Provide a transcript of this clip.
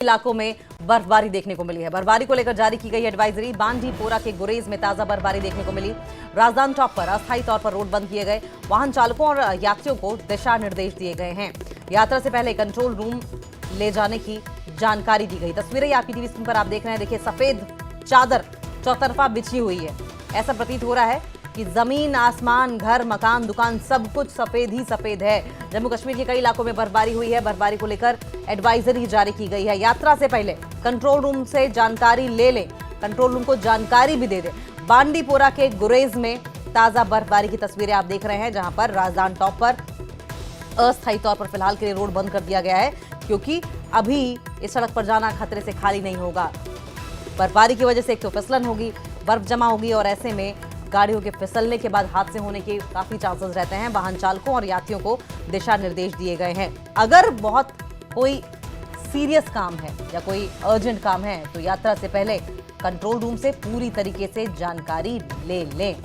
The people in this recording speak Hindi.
इलाकों में बर्फबारी देखने को मिली है। बर्फबारी को लेकर जारी की गई एडवाइजरी। बांडीपोरा के गुरेज में ताजा बर्फबारी देखने को मिली। राजधानी टॉप पर अस्थायी तौर पर रोड बंद किए गए। वाहन चालकों और यात्रियों को दिशा निर्देश दिए गए हैं। यात्रा से पहले कंट्रोल रूम ले जाने की जानकारी दी गई। तस्वीरें आपकी टीवी स्क्रीन पर आप देख रहे हैं। देखिए, सफेद चादर चौतरफा बिछी हुई है। ऐसा प्रतीत हो रहा है कि जमीन, आसमान, घर, मकान, दुकान सब कुछ सफेद ही सफेद है। जम्मू कश्मीर के कई इलाकों में बर्फबारी हुई है। बर्फबारी को लेकर एडवाइजरी जारी की गई है। यात्रा से पहले कंट्रोल रूम से जानकारी ले लें, कंट्रोल रूम को जानकारी भी दे दें। बांडीपोरा के गुरेज में ताजा बर्फबारी की तस्वीरें आप देख रहे हैं, जहां पर राजधानी टॉप पर अस्थायी तौर पर फिलहाल के लिए रोड बंद कर दिया गया है, क्योंकि अभी इस सड़क पर जाना खतरे से खाली नहीं होगा। बर्फबारी की वजह से एक तो फिसलन होगी, बर्फ जमा होगी और ऐसे में गाड़ियों के फिसलने के बाद हादसे होने के काफी चांसेस रहते हैं। वाहन चालकों और यात्रियों को दिशा निर्देश दिए गए हैं। अगर बहुत कोई सीरियस काम है या कोई अर्जेंट काम है तो यात्रा से पहले कंट्रोल रूम से पूरी तरीके से जानकारी ले लें।